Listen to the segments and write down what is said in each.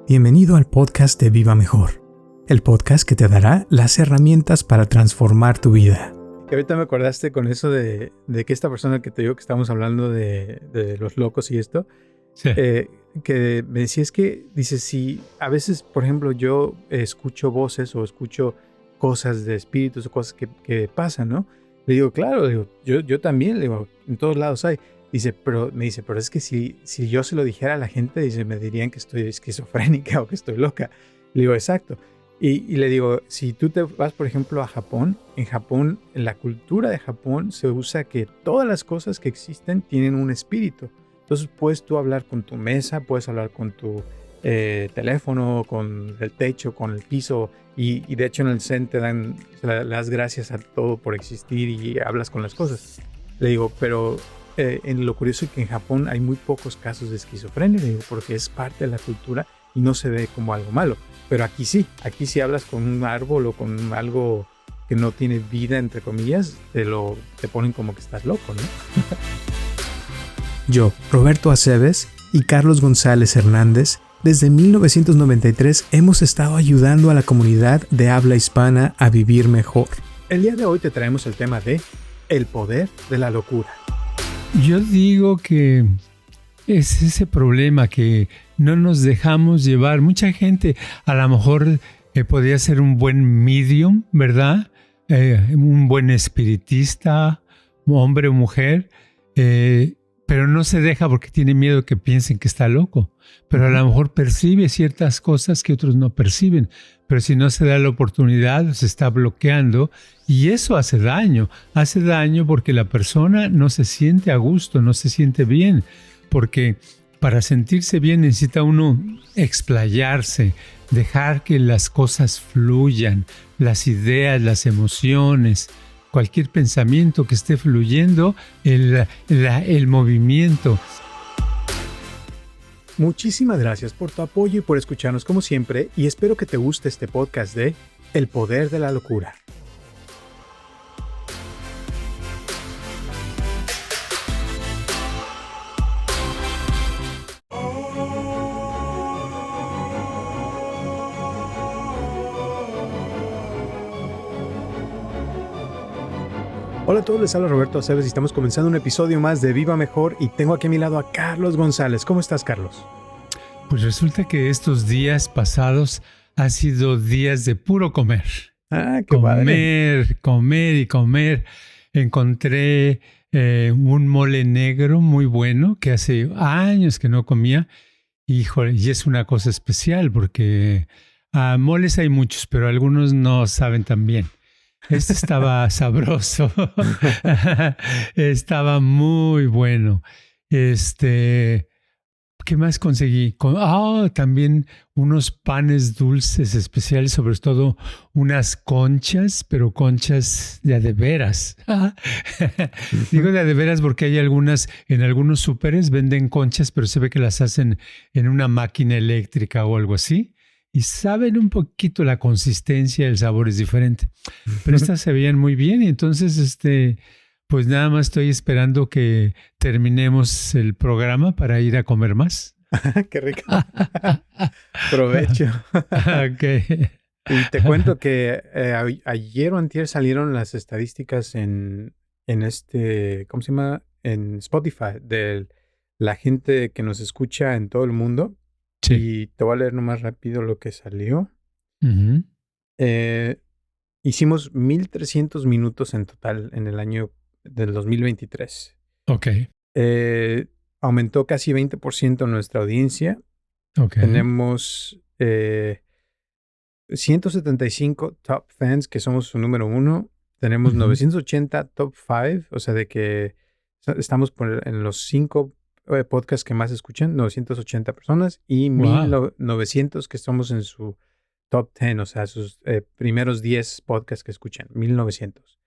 Bienvenido al podcast de Viva Mejor, el podcast que te dará las herramientas para transformar tu vida. Y ahorita me acordaste con eso de que esta persona que te digo que estamos hablando de los locos y esto, Sí. que me decía es que, dice, si a veces, por ejemplo, yo escucho voces o escucho cosas de espíritus o cosas que pasan, ¿no? Le digo, claro, yo también, le digo, en todos lados hay. Me dice, pero es que si yo se lo dijera a la gente, dice, me dirían que estoy esquizofrénica o que estoy loca. Le digo, exacto. Y le digo, si tú te vas, por ejemplo, a Japón, en la cultura de Japón se usa que todas las cosas que existen tienen un espíritu. Entonces puedes tú hablar con tu mesa, puedes hablar con tu teléfono, con el techo, con el piso. Y de hecho en el Zen te dan las gracias a todo por existir y hablas con las cosas. Le digo, pero en lo curioso es que en Japón hay muy pocos casos de esquizofrenia, le digo, porque es parte de la cultura y no se ve como algo malo. Pero aquí sí hablas con un árbol o con algo que no tiene vida, entre comillas, te ponen como que estás loco, ¿no? Yo, Roberto Aceves y Carlos González Hernández, desde 1993 hemos estado ayudando a la comunidad de habla hispana a vivir mejor. El día de hoy te traemos el tema de el poder de la locura. Yo digo que es ese problema que no nos dejamos llevar. Mucha gente a lo mejor podría ser un buen medium, ¿verdad? Un buen espiritista, hombre o mujer, pero no se deja porque tiene miedo que piensen que está loco. Pero a lo mejor percibe ciertas cosas que otros no perciben. Pero si no se da la oportunidad, se está bloqueando y eso hace daño. Hace daño porque la persona no se siente a gusto, no se siente bien. Porque para sentirse bien necesita uno explayarse, dejar que las cosas fluyan, las ideas, las emociones, cualquier pensamiento que esté fluyendo, el movimiento. Muchísimas gracias por tu apoyo y por escucharnos como siempre, y espero que te guste este podcast de El Poder de la Locura. Hola a todos, les habla Roberto Aceves y estamos comenzando un episodio más de Viva Mejor y tengo aquí a mi lado a Carlos González. ¿Cómo estás, Carlos? Pues resulta que estos días pasados han sido días de puro comer. Ah, qué padre. Comer y comer. Encontré un mole negro muy bueno que hace años que no comía. Híjole, y es una cosa especial porque moles hay muchos, pero algunos no saben tan bien. Este estaba sabroso, estaba muy bueno. ¿Qué más conseguí? También unos panes dulces especiales, sobre todo unas conchas, pero conchas de a de veras. Digo de a de veras porque hay en algunos súperes venden conchas, pero se ve que las hacen en una máquina eléctrica o algo así. Y saben un poquito la consistencia, el sabor es diferente. Pero estas se veían muy bien y entonces pues nada más estoy esperando que terminemos el programa para ir a comer más. ¡Qué rico! Provecho. Okay. Y te cuento que ayer o antier salieron las estadísticas en ¿cómo se llama? En Spotify, de la gente que nos escucha en todo el mundo. Sí. Y te voy a leer nomás rápido lo que salió. Uh-huh. Hicimos 1,300 minutos en total en el año del 2023. Ok. Aumentó casi 20% nuestra audiencia. Okay. Tenemos 175 top fans, que somos su número 1. Tenemos 980 top 5, o sea, de que estamos en los 5 podcasts que más escuchan, 980 personas, y 1,900 que estamos en su top 10, o sea, sus primeros 10 podcasts que escuchan, 1,900.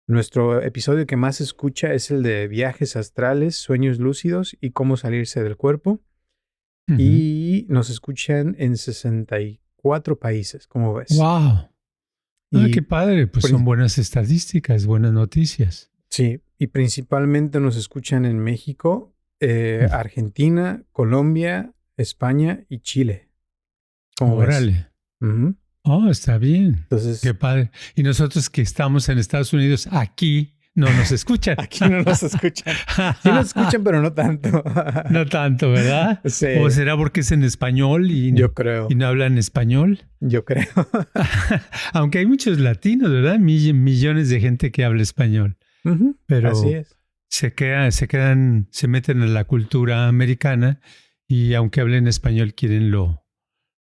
Nuestro episodio que más se escucha es el de viajes astrales, sueños lúcidos y cómo salirse del cuerpo. Uh-huh. Y nos escuchan en 64 países, ¿cómo ves? ¡Wow! ¡Qué padre! Pues son buenas estadísticas, buenas noticias. Sí, y principalmente nos escuchan en México, Argentina, Colombia, España y Chile. ¿Cómo ves? Órale. Ujú. Oh, está bien. Entonces, Qué padre. Y nosotros que estamos en Estados Unidos, aquí no nos escuchan. aquí no nos escuchan. Sí nos escuchan, pero no tanto. No tanto, ¿verdad? Sí, ¿O será porque es en español yo creo, y no hablan español? yo creo. Aunque hay muchos latinos, ¿verdad? Millones de gente que habla español. Ujú, Pero así es. se meten en la cultura americana y aunque hablen español quieren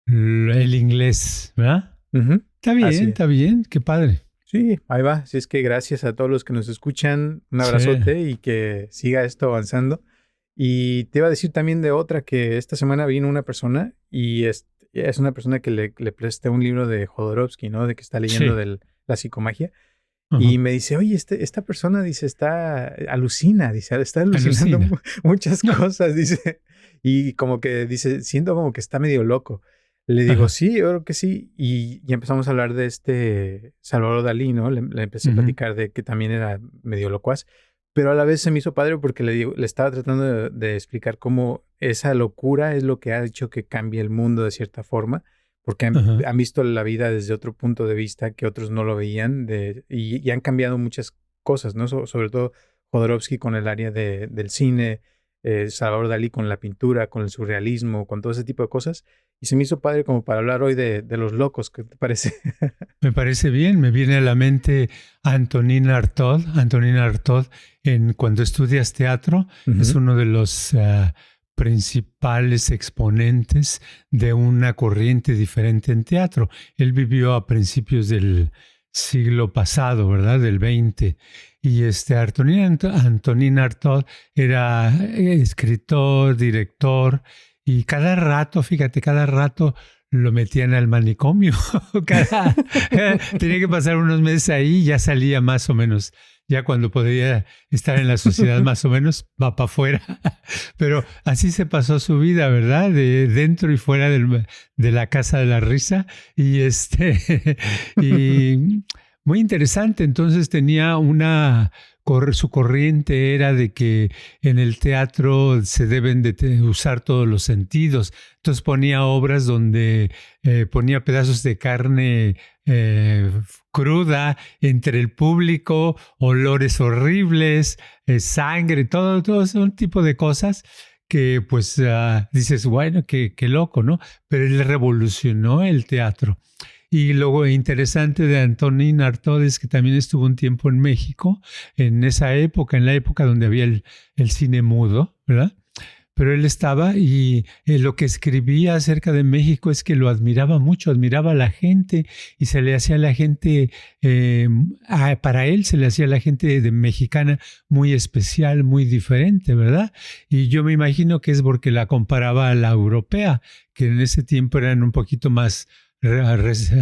el inglés, ¿verdad? Ujú, así es. Está bien, qué padre. Sí, ahí va. Así es que gracias a todos los que nos escuchan. Un Sí. abrazote y que siga esto avanzando. Y te iba a decir también de otra que esta semana vino una persona y es una persona que le presté un libro de Jodorowsky, ¿no? De que está leyendo Sí. de la psicomagia. Ajá. Y me dice, oye, esta persona, dice, alucina, dice, está alucinando Alucina. muchas cosas, dice. Y como que dice, siento como que está medio loco. Le digo, Ajá. sí, yo creo que sí. Y empezamos a hablar de Salvador Dalí, ¿no? Le empecé a Ujú. platicar de que también era medio locuaz. Pero a la vez se me hizo padre porque le estaba tratando de explicar cómo esa locura es lo que ha hecho que cambie el mundo de cierta forma, porque Ajá. han visto la vida desde otro punto de vista que otros no lo veían y han cambiado muchas cosas, ¿no? Sobre todo Jodorowsky con el área del cine, Salvador Dalí con la pintura, con el surrealismo, con todo ese tipo de cosas. Y se me hizo padre como para hablar hoy de los locos, ¿qué te parece? Me parece bien, me viene a la mente Antonin Artaud. Antonin Artaud, cuando estudias teatro, es Ujú. uno de los principales exponentes de una corriente diferente en teatro. Él vivió a principios del siglo pasado, ¿verdad? Del 20. Y Antonin Artaud era escritor, director, y cada rato, fíjate, cada rato lo metían al manicomio. Tenía que pasar unos meses ahí y ya salía más o menos. Ya cuando podía estar en la sociedad más o menos, va para afuera. Pero así se pasó su vida, ¿verdad? De dentro y fuera de la casa de la risa. Y y muy interesante. Entonces tenía su corriente era de que en el teatro se deben de usar todos los sentidos. Entonces ponía obras donde ponía pedazos de carne cruda entre el público, olores horribles, sangre, todo ese tipo de cosas que pues dices, bueno, qué loco, ¿no? Pero él revolucionó el teatro. Y luego interesante de Antonin Artaud es que también estuvo un tiempo en México, en esa época, en la época donde había el cine mudo, ¿verdad? Pero él estaba y lo que escribía acerca de México es que lo admiraba mucho, admiraba a la gente y se le hacía a la gente, para él se le hacía a la gente mexicana muy especial, muy diferente, ¿verdad? Y yo me imagino que es porque la comparaba a la europea, que en ese tiempo eran un poquito más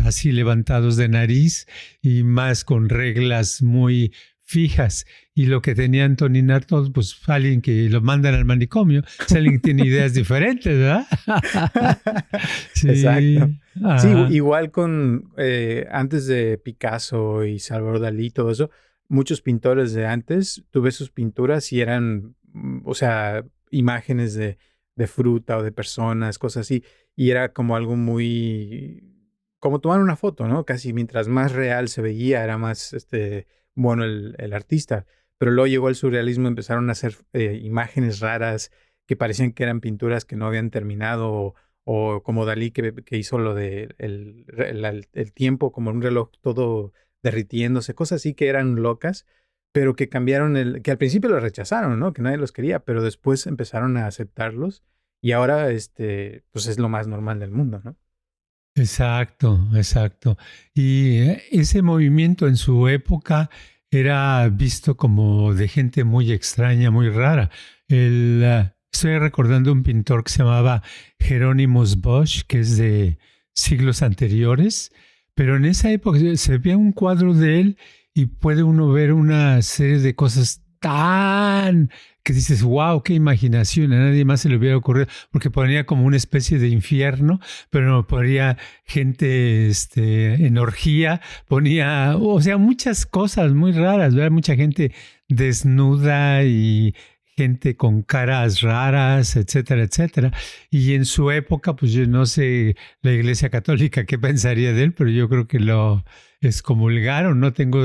así levantados de nariz y más con reglas muy fijas. Y lo que tenía Antonin Artaud, pues alguien que lo mandan al manicomio, es alguien que tiene ideas diferentes, ¿verdad? Sí. Exacto. Sí, Ajá. igual antes de Picasso y Salvador Dalí, todo eso, muchos pintores de antes, tú ves sus pinturas y eran, o sea, imágenes de fruta o de personas, cosas así, y era como algo muy, como tomar una foto, ¿no? Casi mientras más real se veía, era más, bueno, el artista. Pero luego llegó el surrealismo, empezaron a hacer imágenes raras que parecían que eran pinturas que no habían terminado o como Dalí que hizo lo de el tiempo, como un reloj todo derritiéndose, cosas así que eran locas, pero que cambiaron que al principio los rechazaron, ¿no? Que nadie los quería, pero después empezaron a aceptarlos y ahora, pues es lo más normal del mundo, ¿no? Exacto, exacto. Y ese movimiento en su época era visto como de gente muy extraña, muy rara. Estoy recordando un pintor que se llamaba Hieronymus Bosch, que es de siglos anteriores, pero en esa época se veía un cuadro de él y puede uno ver una serie de cosas tan que dices, wow, qué imaginación, a nadie más se le hubiera ocurrido, porque ponía como una especie de infierno, pero no ponía gente en orgía, ponía, o sea, muchas cosas muy raras, ¿verdad? Mucha gente desnuda y gente con caras raras, etcétera, etcétera. Y en su época, pues yo no sé la Iglesia Católica qué pensaría de él, pero yo creo que lo excomulgaron. No tengo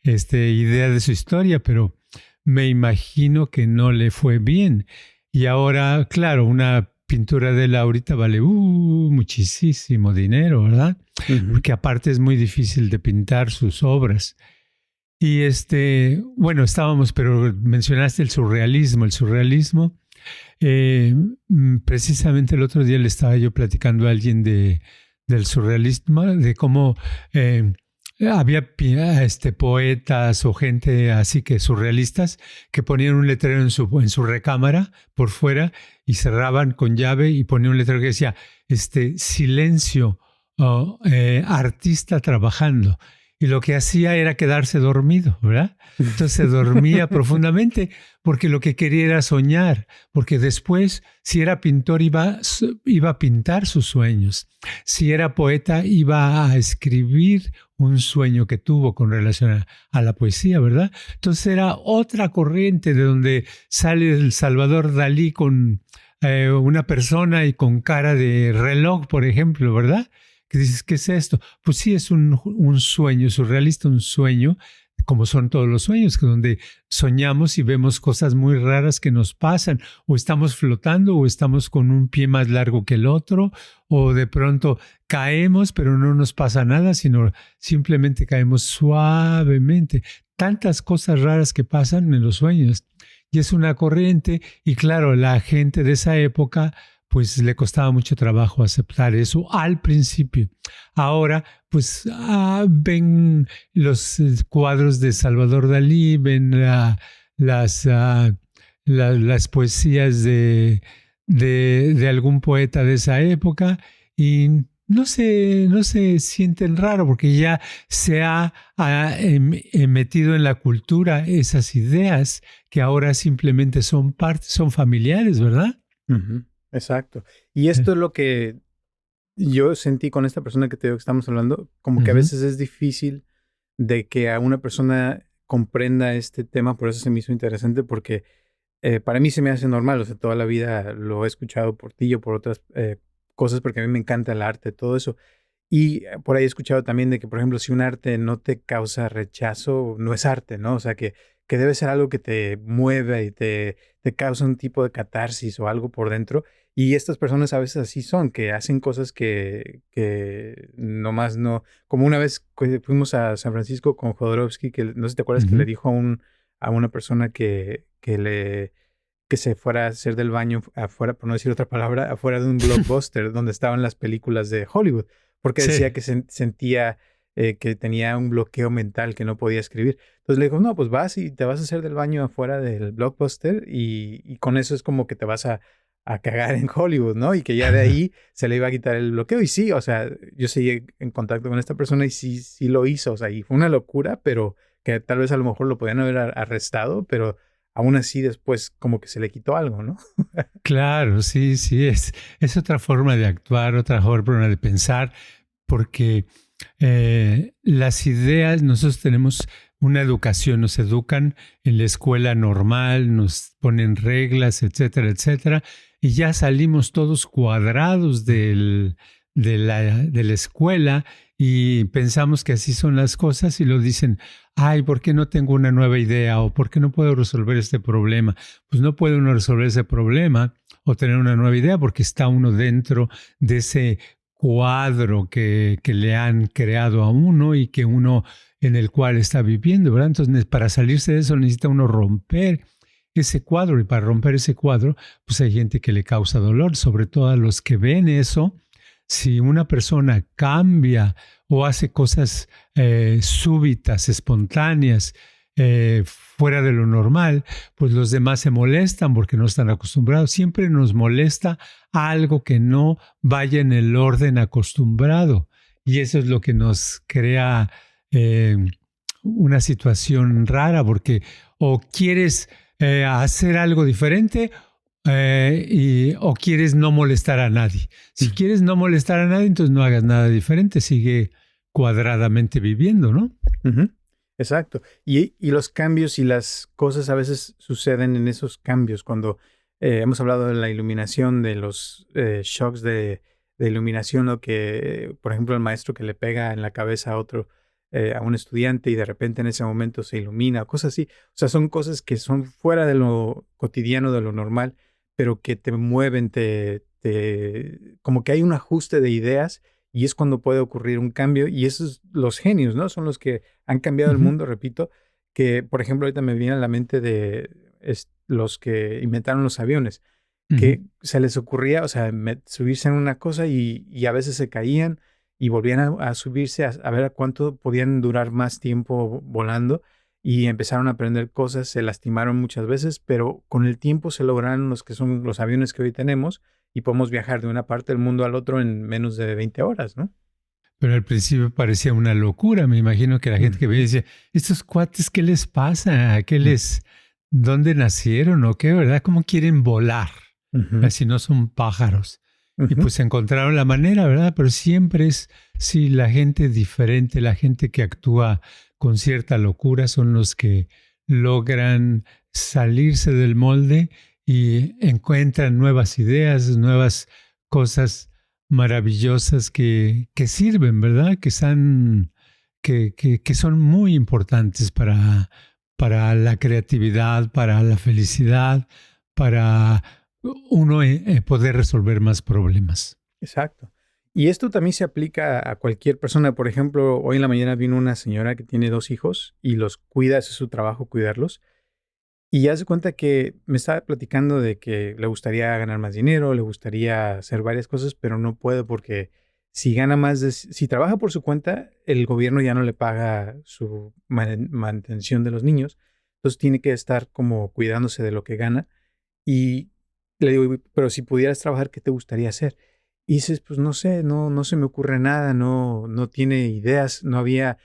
idea de su historia, pero me imagino que no le fue bien. Y ahora, claro, una pintura de él ahorita vale muchísimo dinero, ¿verdad? Uh-huh. Porque aparte es muy difícil de pintar sus obras. Y bueno, pero mencionaste el surrealismo. El surrealismo, precisamente el otro día le estaba yo platicando a alguien del surrealismo, de cómo había poetas o gente así que surrealistas que ponían un letrero en su recámara por fuera y cerraban con llave y ponían un letrero que decía, silencio, artista trabajando. Y lo que hacía era quedarse dormido, ¿verdad? Entonces se dormía profundamente porque lo que quería era soñar, porque después, si era pintor, iba a pintar sus sueños. Si era poeta, iba a escribir un sueño que tuvo con relación a la poesía, ¿verdad? Entonces era otra corriente de donde sale el Salvador Dalí con una persona y con cara de reloj, por ejemplo, ¿verdad? Que dices, ¿qué es esto? Pues sí, es un sueño surrealista, un sueño, como son todos los sueños, que donde soñamos y vemos cosas muy raras que nos pasan, o estamos flotando, o estamos con un pie más largo que el otro, o de pronto caemos, pero no nos pasa nada, sino simplemente caemos suavemente. Tantas cosas raras que pasan en los sueños. Y es una corriente, y claro, la gente de esa época pues le costaba mucho trabajo aceptar eso al principio. Ahora, pues ven los cuadros de Salvador Dalí, ven las poesías de algún poeta de esa época y no se sienten raro porque ya se ha metido en la cultura esas ideas que ahora simplemente son familiares, ¿verdad? Uh-huh. Exacto. Y esto es lo que yo sentí con esta persona que te digo que estamos hablando, como que a veces es difícil de que a una persona comprenda este tema, por eso se me hizo interesante, porque para mí se me hace normal, o sea, toda la vida lo he escuchado por ti o por otras cosas, porque a mí me encanta el arte, todo eso. Y por ahí he escuchado también de que, por ejemplo, si un arte no te causa rechazo, no es arte, ¿no? O sea, que debe ser algo que te mueve y te causa un tipo de catarsis o algo por dentro. Y estas personas a veces así son, que hacen cosas que nomás no... Como una vez que fuimos a San Francisco con Jodorowsky, que no sé si te acuerdas, que le dijo a una persona que se fuera a hacer del baño afuera, por no decir otra palabra, afuera de un blockbuster donde estaban las películas de Hollywood, porque decía que sentía que tenía un bloqueo mental, que no podía escribir. Entonces le dijo, no, pues vas y te vas a hacer del baño afuera del blockbuster y con eso es como que te vas a cagar en Hollywood, ¿no? Y que ya de ahí se le iba a quitar el bloqueo. Y sí, o sea, yo seguí en contacto con esta persona y sí lo hizo. O sea, y fue una locura, pero que tal vez a lo mejor lo podían haber arrestado, pero aún así después como que se le quitó algo, ¿no? Claro, sí, es otra forma de actuar, otra forma de pensar, porque las ideas, nosotros tenemos una educación, nos educan en la escuela normal, nos ponen reglas, etcétera, etcétera, y ya salimos todos cuadrados de la escuela y pensamos que así son las cosas y lo dicen, ay, ¿por qué no tengo una nueva idea? ¿O por qué no puedo resolver este problema? Pues no puede uno resolver ese problema o tener una nueva idea porque está uno dentro de ese cuadro que le han creado a uno y que uno en el cual está viviendo, ¿verdad? Entonces, para salirse de eso necesita uno romper ese cuadro y para romper ese cuadro, pues hay gente que le causa dolor, sobre todo a los que ven eso. Si una persona cambia o hace cosas súbitas, espontáneas, fuera de lo normal, pues los demás se molestan porque no están acostumbrados. Siempre nos molesta algo que no vaya en el orden acostumbrado. Y eso es lo que nos crea una situación rara, porque o quieres hacer algo diferente o quieres no molestar a nadie. Si quieres no molestar a nadie, entonces no hagas nada diferente, sigue cuadradamente viviendo, ¿no? Uh-huh. Exacto. Y los cambios y las cosas a veces suceden en esos cambios. Cuando hemos hablado de la iluminación, de los shocks de iluminación, o que, por ejemplo, el maestro que le pega en la cabeza a otro, a un estudiante, y de repente en ese momento se ilumina, cosas así. O sea, son cosas que son fuera de lo cotidiano, de lo normal, pero que te mueven, como que hay un ajuste de ideas. Y es cuando puede ocurrir un cambio. Y esos, los genios, ¿no? Son los que han cambiado el Ujú, mundo, repito. Que, por ejemplo, ahorita me viene a la mente de los que inventaron los aviones. ujú. Que se les ocurría, o sea, subirse en una cosa y a veces se caían y volvían a subirse a ver a cuánto podían durar más tiempo volando. Y empezaron a aprender cosas, se lastimaron muchas veces, pero con el tiempo se lograron los que son los aviones que hoy tenemos y podemos viajar de una parte del mundo al otro en menos de 20 horas, ¿no? Pero al principio parecía una locura. Me imagino que la gente que Ujú, veía decía, estos cuates, ¿qué les pasa? ujú, ¿Dónde nacieron o qué, verdad? ¿Cómo quieren volar? ujú, Si no son pájaros. Y ujú. pues encontraron la manera, ¿verdad? Pero siempre es, sí, la gente diferente, la gente que actúa con cierta locura son los que logran salirse del molde y encuentran nuevas ideas, nuevas cosas maravillosas que sirven, ¿verdad? Que son muy importantes para la creatividad, para la felicidad, para uno poder resolver más problemas. Exacto. Y esto también se aplica a cualquier persona. Por ejemplo, hoy en la mañana vino una señora que tiene 2 hijos y los cuida, ese es su trabajo, cuidarlos. Y ya se cuenta que me estaba platicando de que le gustaría ganar más dinero, le gustaría hacer varias cosas, pero no puede porque si gana más si trabaja por su cuenta, el gobierno ya no le paga su mantención de los niños. Entonces tiene que estar como cuidándose de lo que gana. Y le digo, pero si pudieras trabajar, ¿qué te gustaría hacer? Y dices, pues no sé, no se me ocurre nada, no tiene ideas, no había,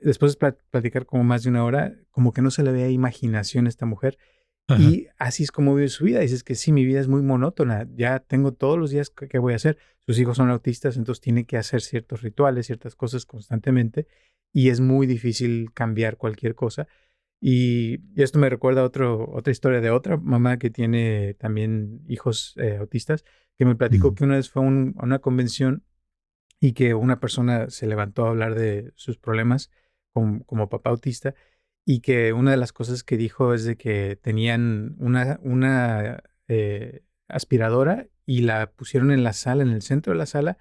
después de platicar como más de una hora, como que no se le veía imaginación a esta mujer. Ajá. Y así es como vive su vida. Dices que sí, mi vida es muy monótona, ya tengo todos los días que voy a hacer. Sus hijos son autistas, entonces tiene que hacer ciertos rituales, ciertas cosas constantemente, y es muy difícil cambiar cualquier cosa. Y esto me recuerda a otra historia de otra mamá que tiene también hijos autistas, que me platicó Mm. que una vez fue a una convención y que una persona se levantó a hablar de sus problemas como papá autista, y que una de las cosas que dijo es de que tenían una aspiradora y la pusieron en la sala, en el centro de la sala,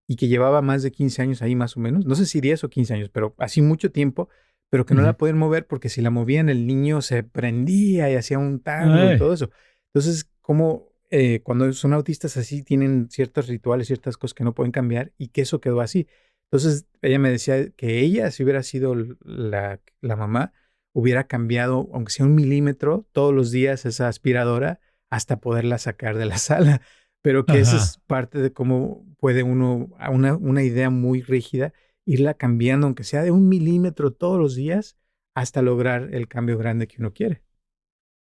y que llevaba más de 15 años ahí más o menos, no sé si 10 o 15 años, pero así mucho tiempo, pero que no Ujú. la pueden mover porque si la movían el niño se prendía y hacía un tango y Ay, todo eso. Entonces, como cuando son autistas así tienen ciertos rituales, ciertas cosas que no pueden cambiar, y que eso quedó así. Entonces, ella me decía que ella, si hubiera sido la mamá, hubiera cambiado, aunque sea 1 milímetro, todos los días esa aspiradora hasta poderla sacar de la sala. Pero que esa ajá. es parte de cómo puede uno, a una idea muy rígida, irla cambiando, aunque sea de 1 milímetro todos los días, hasta lograr el cambio grande que uno quiere.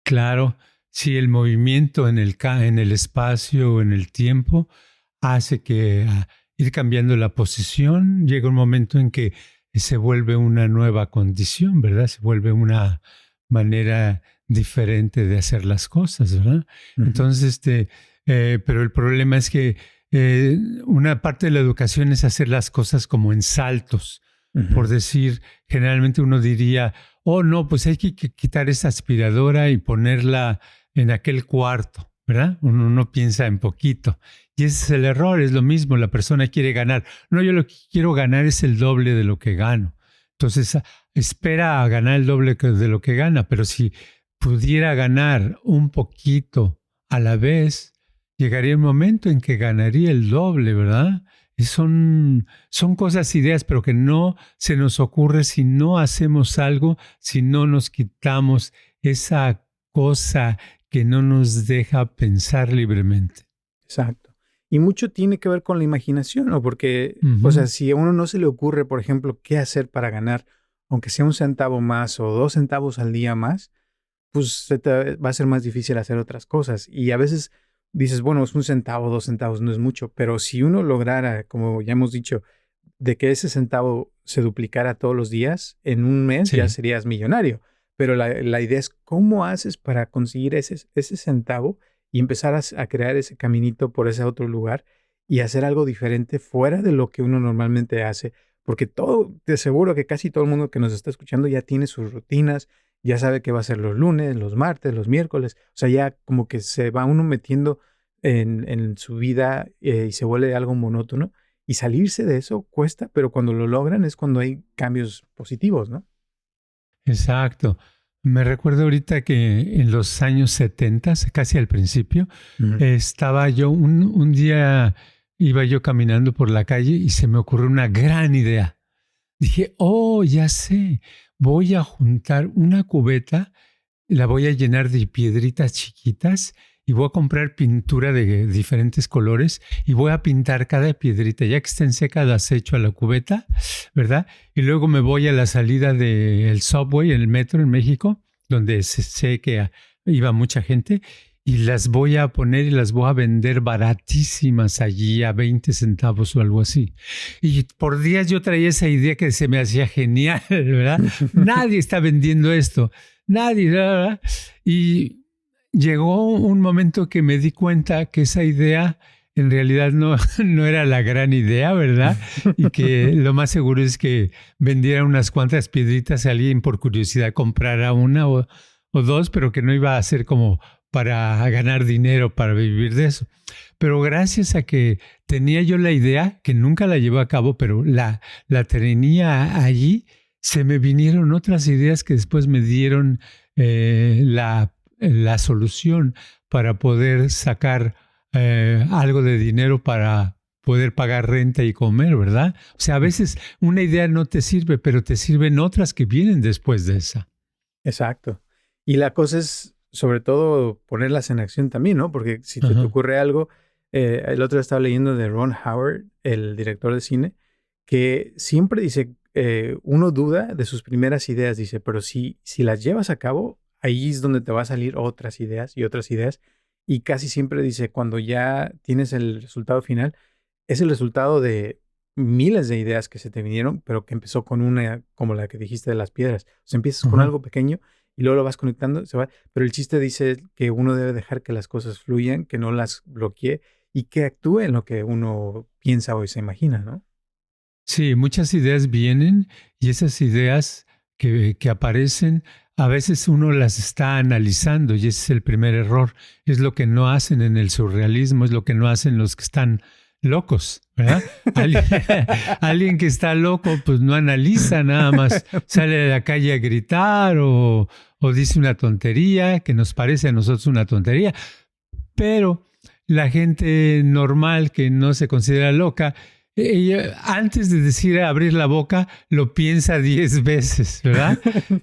Claro, si el movimiento en el espacio o en el tiempo hace que ir cambiando la posición, llega un momento en que se vuelve una nueva condición, ¿verdad? Se vuelve una manera diferente de hacer las cosas, ¿verdad? Ujú, Entonces, pero el problema es que una parte de la educación es hacer las cosas como en saltos. Por ujú, decir, generalmente uno diría, oh, no, pues hay que quitar esa aspiradora y ponerla en aquel cuarto, ¿verdad? Uno no piensa en poquito. Y ese es el error, es lo mismo, la persona quiere ganar. No, yo lo que quiero ganar es el doble de lo que gano. Entonces, espera a ganar el doble de lo que gana, pero si pudiera ganar un poquito a la vez, llegaría el momento en que ganaría el doble, ¿verdad? Son cosas, ideas, pero que no se nos ocurre si no hacemos algo, si no nos quitamos esa cosa que no nos deja pensar libremente. exacto. Y mucho tiene que ver con la imaginación, ¿no? Porque, o sea, Ujú. si a uno no se le ocurre, por ejemplo, qué hacer para ganar, aunque sea 1 centavo más o 2 centavos al día más, pues va a ser más difícil hacer otras cosas. Y a veces dices, bueno, es 1 centavo, 2 centavos, no es mucho, pero si uno lograra, como ya hemos dicho, de que ese centavo se duplicara todos los días, en un mes ya Sí, serías millonario. Pero la idea es cómo haces para conseguir ese centavo y empezar a crear ese caminito por ese otro lugar y hacer algo diferente fuera de lo que uno normalmente hace. Porque te aseguro que casi todo el mundo que nos está escuchando ya tiene sus rutinas, ya sabe que va a ser los lunes, los martes, los miércoles. O sea, ya como que se va uno metiendo en su vida y se vuelve algo monótono. Y salirse de eso cuesta, pero cuando lo logran es cuando hay cambios positivos, ¿no? exacto. Me recuerdo ahorita que en los años 70, casi al principio, Ujú. estaba yo, un día iba yo caminando por la calle y se me ocurrió una gran idea. Dije, oh, ya sé, voy a juntar una cubeta, la voy a llenar de piedritas chiquitas y voy a comprar pintura de diferentes colores y voy a pintar cada piedrita, ya que estén secas las echo a la cubeta, ¿verdad? Y luego me voy a la salida del subway, en el metro en México, donde sé que iba mucha gente, y las voy a poner y las voy a vender baratísimas allí a 20 centavos o algo así. Y por días yo traía esa idea que se me hacía genial, ¿verdad? Nadie está vendiendo esto, nadie, ¿verdad? Y llegó un momento que me di cuenta que esa idea en realidad no era la gran idea, ¿verdad? Y que lo más seguro es que vendiera unas cuantas piedritas a alguien por curiosidad comprara una o dos, pero que no iba a ser como para ganar dinero, para vivir de eso. Pero gracias a que tenía yo la idea, que nunca la llevé a cabo, pero la tenía allí, se me vinieron otras ideas que después me dieron la solución para poder sacar algo de dinero para poder pagar renta y comer, ¿verdad? O sea, a veces una idea no te sirve, pero te sirven otras que vienen después de esa. Exacto. Y la cosa es, sobre todo, ponerlas en acción también, ¿no? Porque si te Ajá. ocurre algo, el otro día estaba leyendo de Ron Howard, el director de cine, que siempre dice, uno duda de sus primeras ideas, dice, pero si las llevas a cabo, ahí es donde te va a salir otras ideas y otras ideas. Y casi siempre dice, cuando ya tienes el resultado final, es el resultado de miles de ideas que se te vinieron, pero que empezó con una, como la que dijiste de las piedras. O sea, empiezas con Ajá. algo pequeño y luego lo vas conectando, se va. Pero el chiste dice que uno debe dejar que las cosas fluyan, que no las bloquee y que actúe en lo que uno piensa o se imagina, ¿no? Sí, muchas ideas vienen y esas ideas que aparecen, a veces uno las está analizando y ese es el primer error. Es lo que no hacen en el surrealismo, es lo que no hacen los que están locos, ¿verdad? Alguien, alguien que está loco, pues no analiza nada más, sale a la calle a gritar o dice una tontería que nos parece a nosotros una tontería, pero la gente normal que no se considera loca, ella, antes de decir abrir la boca, lo piensa 10 veces, ¿verdad?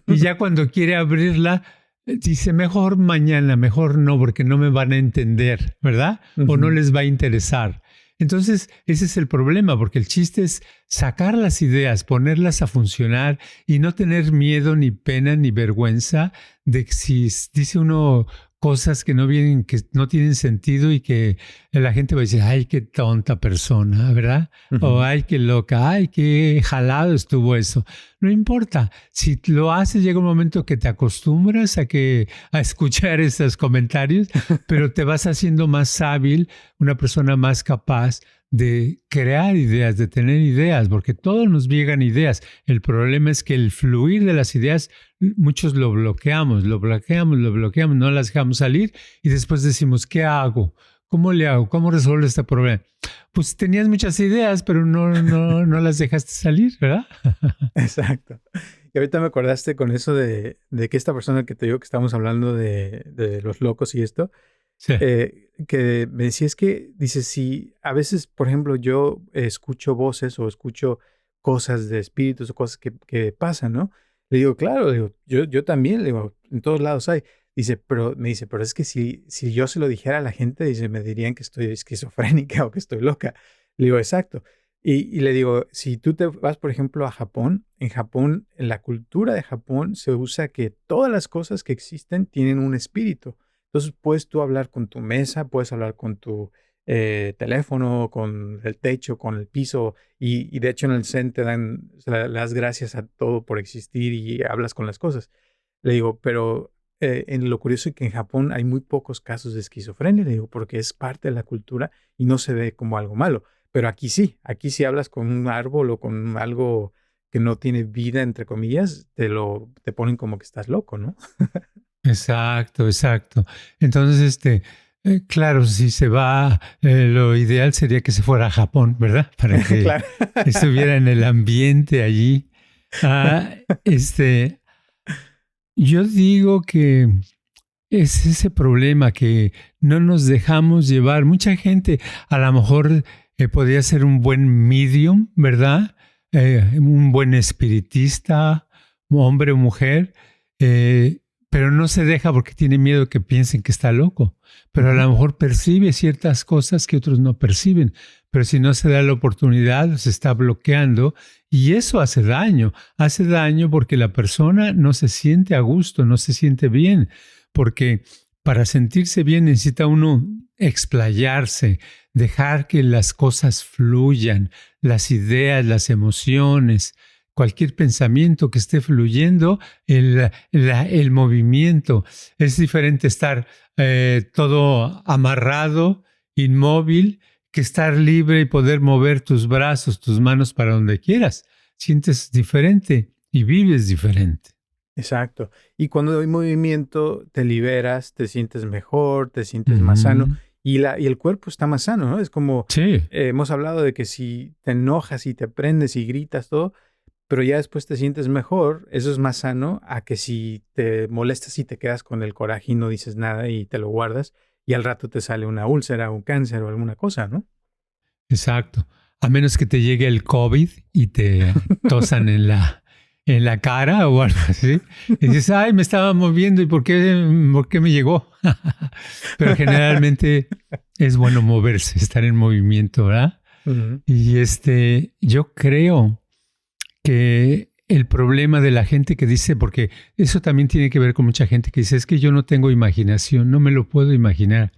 Y ya cuando quiere abrirla, dice, mejor mañana, mejor no, porque no me van a entender, ¿verdad? O no Ujú. les va a interesar. Entonces, ese es el problema, porque el chiste es sacar las ideas, ponerlas a funcionar y no tener miedo, ni pena, ni vergüenza de que si dice uno cosas que no vienen, que no tienen sentido y que la gente va a decir, ay, qué tonta persona, ¿verdad? O Ujú. ay, qué loca, ay, qué jalado estuvo eso. No importa, si lo haces llega un momento que te acostumbras a escuchar esos comentarios, pero te vas haciendo más hábil, una persona más capaz de crear ideas, de tener ideas, porque todos nos llegan ideas. El problema es que el fluir de las ideas, muchos lo bloqueamos, no las dejamos salir y después decimos, ¿qué hago? ¿Cómo le hago? ¿Cómo resuelvo este problema? Pues tenías muchas ideas, pero no las dejaste salir, ¿verdad? Exacto. Y ahorita me acordaste con eso de que esta persona que te digo que estamos hablando de los locos y esto, Sí. que me decía es que, dice, si a veces, por ejemplo, yo escucho voces o escucho cosas de espíritus o cosas que pasan, ¿no? Le digo, claro, le digo, yo también, le digo, en todos lados hay. Dice, pero me dice, pero es que si yo se lo dijera a la gente, dice, me dirían que estoy esquizofrénica o que estoy loca. Le digo, exacto. Y le digo, si tú te vas, por ejemplo, a Japón, en Japón, en la cultura de Japón se usa que todas las cosas que existen tienen un espíritu. Entonces puedes tú hablar con tu mesa, puedes hablar con tu teléfono, con el techo, con el piso, y de hecho en el Zen te dan, le das gracias a todo por existir y hablas con las cosas. Le digo, pero en lo curioso es que en Japón hay muy pocos casos de esquizofrenia, le digo, porque es parte de la cultura y no se ve como algo malo. Pero aquí sí hablas con un árbol o con algo que no tiene vida, entre comillas, te ponen como que estás loco, ¿no? Exacto, exacto. Entonces, claro, si se va, lo ideal sería que se fuera a Japón, ¿verdad? Para que Claro. estuviera en el ambiente allí. Ah, yo digo que es ese problema que no nos dejamos llevar. Mucha gente a lo mejor podría ser un buen medium, ¿verdad? Un buen espiritista, hombre o mujer, pero no se deja porque tiene miedo que piensen que está loco. Pero a lo mejor percibe ciertas cosas que otros no perciben. Pero si no se da la oportunidad, se está bloqueando y eso hace daño. Hace daño porque la persona no se siente a gusto, no se siente bien. Porque para sentirse bien necesita uno explayarse, dejar que las cosas fluyan, las ideas, las emociones, cualquier pensamiento que esté fluyendo, el movimiento. Es diferente estar todo amarrado, inmóvil, que estar libre y poder mover tus brazos, tus manos para donde quieras. Sientes diferente y vives diferente. Exacto. Y cuando hay movimiento, te liberas, te sientes mejor, te sientes más sano y el cuerpo está más sano, ¿no? Es como, Sí. hemos hablado de que si te enojas y te prendes y gritas todo, pero ya después te sientes mejor, eso es más sano a que si te molestas y te quedas con el coraje y no dices nada y te lo guardas y al rato te sale una úlcera, un cáncer o alguna cosa, ¿no? Exacto. A menos que te llegue el COVID y te tosan en la cara o algo así. Y dices, ay, me estaba moviendo y ¿por qué me llegó? Pero generalmente es bueno moverse, estar en movimiento, ¿verdad? Uh-huh. Y yo creo que el problema de la gente que dice, porque eso también tiene que ver con mucha gente que dice, es que yo no tengo imaginación, no me lo puedo imaginar.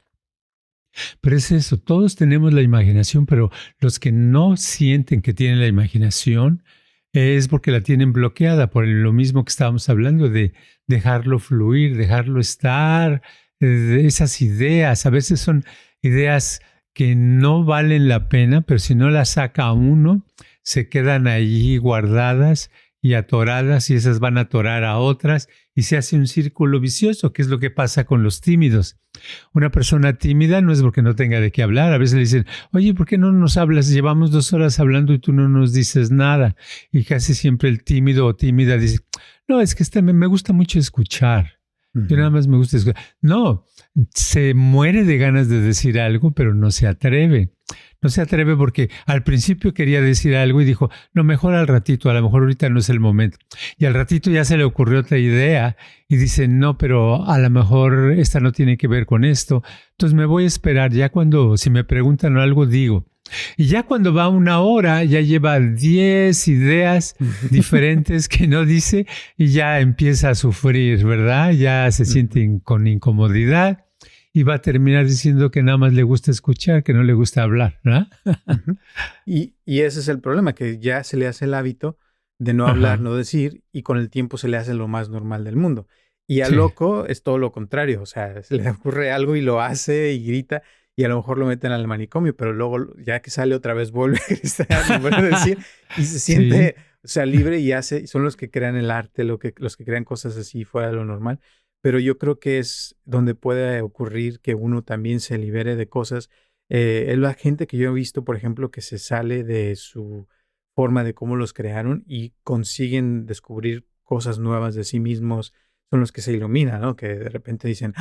Pero es eso, todos tenemos la imaginación, pero los que no sienten que tienen la imaginación es porque la tienen bloqueada por lo mismo que estábamos hablando de dejarlo fluir, dejarlo estar, de esas ideas. A veces son ideas que no valen la pena, pero si no las saca uno, se quedan allí guardadas y atoradas y esas van a atorar a otras y se hace un círculo vicioso, que es lo que pasa con los tímidos. Una persona tímida no es porque no tenga de qué hablar. A veces le dicen, oye, ¿por qué no nos hablas? Llevamos 2 horas hablando y tú no nos dices nada. Y casi siempre el tímido o tímida dice, no, es que me gusta mucho escuchar. Yo nada más me gusta escuchar. No, se muere de ganas de decir algo, pero no se atreve. No se atreve porque al principio quería decir algo y dijo, no, mejor al ratito, a lo mejor ahorita no es el momento. Y al ratito ya se le ocurrió otra idea y dice, no, pero a lo mejor esta no tiene que ver con esto. Entonces me voy a esperar, ya si me preguntan algo, digo. Y ya cuando va 1 hora, ya lleva 10 ideas diferentes que no dice y ya empieza a sufrir, ¿verdad? Ya se siente con incomodidad. Y va a terminar diciendo que nada más le gusta escuchar, que no le gusta hablar, ¿verdad? Uh-huh. Y ese es el problema, que ya se le hace el hábito de no hablar, no decir, y con el tiempo se le hace lo más normal del mundo. Y al loco es todo lo contrario, o sea, se le ocurre algo y lo hace y grita, y a lo mejor lo meten al manicomio, pero luego ya que sale otra vez vuelve a gritar, vuelve a decir, y se siente, o sea, libre y son los que crean el arte, los que crean cosas así fuera de lo normal. Pero yo creo que es donde puede ocurrir que uno también se libere de cosas. Es la gente que yo he visto, por ejemplo, que se sale de su forma de cómo los crearon y consiguen descubrir cosas nuevas de sí mismos. Son los que se iluminan, ¿no? Que de repente dicen,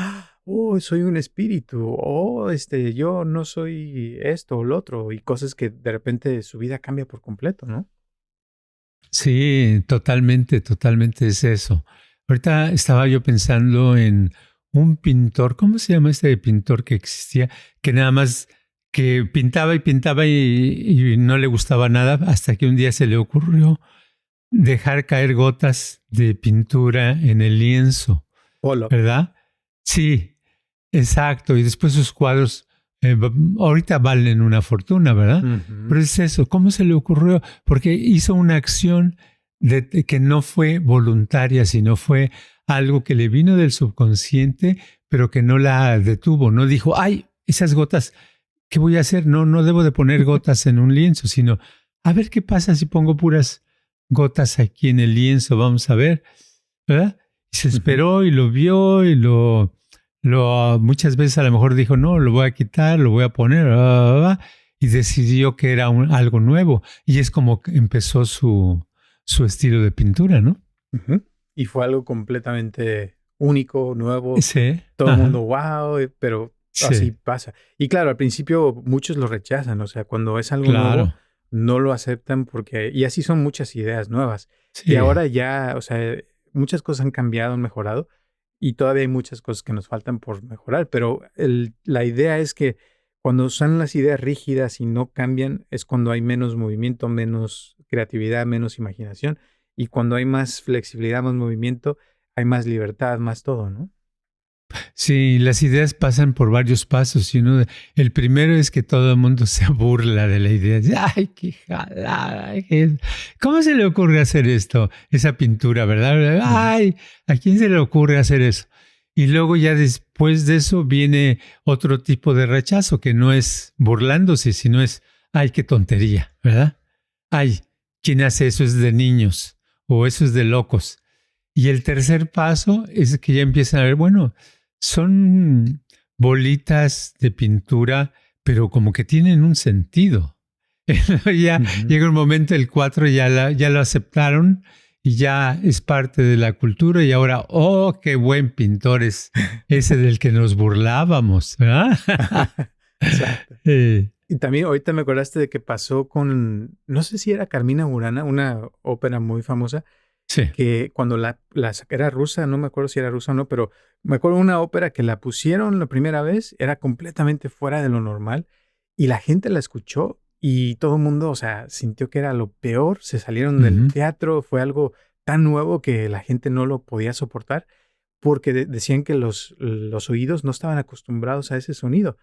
oh, soy un espíritu, oh, yo no soy esto o lo otro, y cosas que de repente su vida cambia por completo, ¿no? Sí, totalmente, totalmente es eso. Ahorita estaba yo pensando en un pintor, ¿cómo se llama este pintor que existía? Que nada más que pintaba y pintaba y no le gustaba nada hasta que un día se le ocurrió dejar caer gotas de pintura en el lienzo, Pollock. ¿verdad? Sí, exacto. Y después sus cuadros ahorita valen una fortuna, ¿verdad? Pero es eso, ¿cómo se le ocurrió? Porque hizo una acción que no fue voluntaria, sino fue algo que le vino del subconsciente, pero que no la detuvo. No dijo, ay, esas gotas, ¿qué voy a hacer? No debo de poner gotas en un lienzo, sino, a ver qué pasa si pongo puras gotas aquí en el lienzo, vamos a ver, ¿verdad? Y se esperó y lo vio y muchas veces a lo mejor dijo, no, lo voy a quitar, lo voy a poner, y decidió que era algo nuevo. Y es como que empezó su estilo de pintura, ¿no? Y fue algo completamente único, nuevo. Sí. Todo el mundo, wow, pero así pasa. Y claro, al principio muchos lo rechazan, o sea, cuando es algo nuevo, no lo aceptan y así son muchas ideas nuevas. Sí. Y ahora ya, o sea, muchas cosas han cambiado, han mejorado. Y todavía hay muchas cosas que nos faltan por mejorar, pero la idea es que cuando son las ideas rígidas y no cambian, es cuando hay menos movimiento, menos creatividad, menos imaginación. Y cuando hay más flexibilidad, más movimiento, hay más libertad, más todo, ¿no? Sí, las ideas pasan por varios pasos. El primero es que todo el mundo se burla de la idea. ¡Ay, qué jalada! ¿Cómo se le ocurre hacer esto? Esa pintura, ¿verdad? ¡Ay! ¿A quién se le ocurre hacer eso? Y luego ya después de eso viene otro tipo de rechazo, que no es burlándose, sino es ¡ay, qué tontería! ¿Verdad? ¡Ay! ¿Quién hace eso? Es de niños o eso es de locos. Y el tercer paso es que ya empiezan a ver, bueno, son bolitas de pintura, pero como que tienen un sentido. Ya llega un momento, el 4 ya lo aceptaron y ya es parte de la cultura y ahora, ¡oh, qué buen pintor es ese del que nos burlábamos! ¿Verdad? Exacto. Y también ahorita me acordaste de que pasó con, no sé si era Carmina Burana, una ópera muy famosa, sí. Que cuando era rusa, no me acuerdo si era rusa o no, pero me acuerdo de una ópera que la pusieron la primera vez, era completamente fuera de lo normal y la gente la escuchó y todo el mundo, o sea, sintió que era lo peor, se salieron del teatro, fue algo tan nuevo que la gente no lo podía soportar porque decían que los oídos no estaban acostumbrados a ese sonido.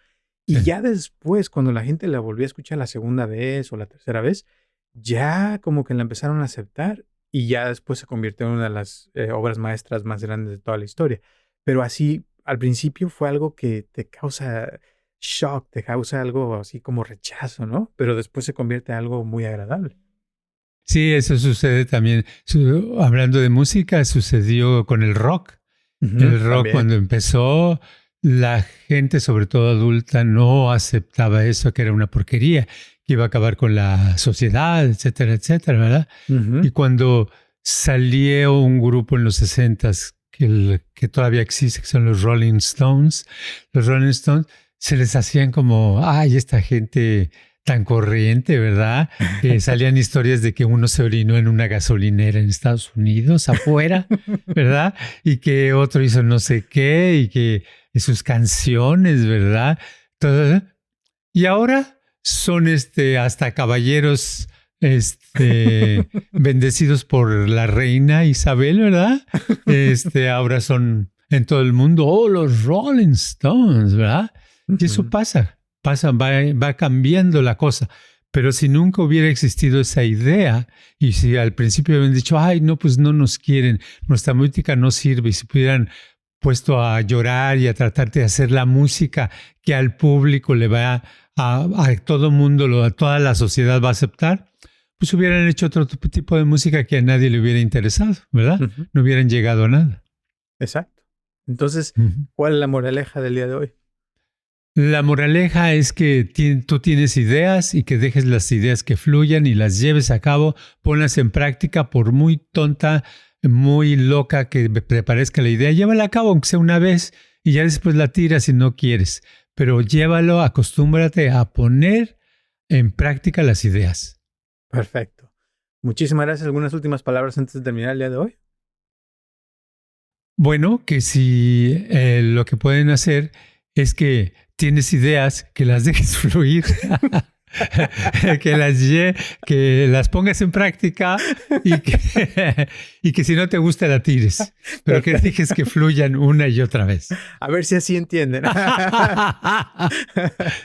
Y ya después, cuando la gente la volvió a escuchar la segunda vez o la tercera vez, ya como que la empezaron a aceptar. Y ya después se convirtió en una de las obras maestras más grandes de toda la historia. Pero así, al principio fue algo que te causa shock, te causa algo así como rechazo, ¿no? Pero después se convierte en algo muy agradable. Sí, eso sucede también. Hablando de música, sucedió con el rock. El rock también. Cuando empezó, la gente, sobre todo adulta, no aceptaba eso, que era una porquería, que iba a acabar con la sociedad, etcétera, etcétera, ¿verdad? Y cuando salió un grupo en los 60s que todavía existe, que son los Rolling Stones se les hacían como, ay, esta gente tan corriente, ¿verdad? Que salían historias de que uno se orinó en una gasolinera en Estados Unidos, afuera, ¿verdad? Y que otro hizo no sé qué, y que sus canciones, ¿verdad? Todo. Y ahora son hasta caballeros bendecidos por la reina Isabel, ¿verdad? Ahora son en todo el mundo, los Rolling Stones, ¿verdad? Y eso pasa, va cambiando la cosa. Pero si nunca hubiera existido esa idea y si al principio habían dicho, ay, no, pues no nos quieren, nuestra música no sirve, y si pudieran puesto a llorar y a tratar de hacer la música que al público le va a todo mundo, a toda la sociedad va a aceptar, pues hubieran hecho otro tipo de música que a nadie le hubiera interesado, ¿verdad? No hubieran llegado a nada. Exacto. Entonces, ¿cuál es la moraleja del día de hoy? La moraleja es que tú tienes ideas y que dejes las ideas que fluyan y las lleves a cabo, ponlas en práctica por muy tonta, muy loca que te parezca la idea, llévala a cabo aunque sea una vez y ya después la tiras si no quieres. Pero llévalo, acostúmbrate a poner en práctica las ideas. Perfecto. Muchísimas gracias. ¿Algunas últimas palabras antes de terminar el día de hoy? Bueno, que si lo que pueden hacer es que tienes ideas, que las dejes fluir que las pongas en práctica y que si no te gusta la tires, pero que dejes que fluyan una y otra vez. A ver si así entienden.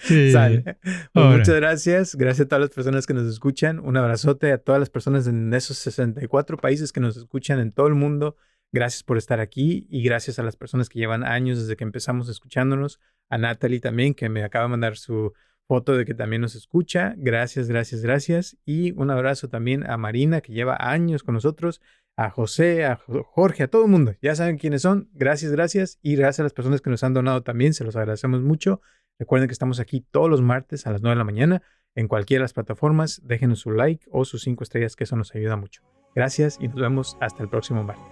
Sí. Sale. Pues Ahora. muchas gracias. Gracias a todas las personas que nos escuchan. Un abrazote a todas las personas en esos 64 países que nos escuchan en todo el mundo. Gracias por estar aquí y gracias a las personas que llevan años desde que empezamos escuchándonos. A Natalie también, que me acaba de mandar su foto de que también nos escucha. Gracias, gracias, gracias. Y un abrazo también a Marina, que lleva años con nosotros. A José, a Jorge, a todo el mundo. Ya saben quiénes son. Gracias, gracias. Y gracias a las personas que nos han donado también. Se los agradecemos mucho. Recuerden que estamos aquí todos los martes a las 9 de la mañana en cualquiera de las plataformas. Déjenos su like o sus 5 estrellas, que eso nos ayuda mucho. Gracias y nos vemos hasta el próximo martes.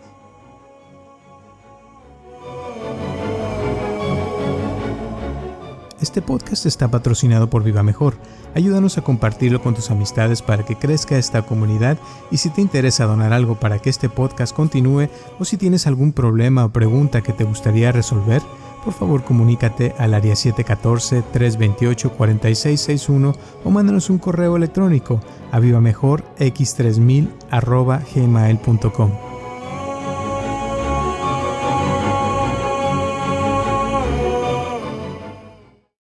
Este podcast está patrocinado por Viva Mejor. Ayúdanos a compartirlo con tus amistades para que crezca esta comunidad, y si te interesa donar algo para que este podcast continúe, o si tienes algún problema o pregunta que te gustaría resolver, por favor comunícate al área 714-328-4661 o mándanos un correo electrónico a vivamejorx3000@gmail.com.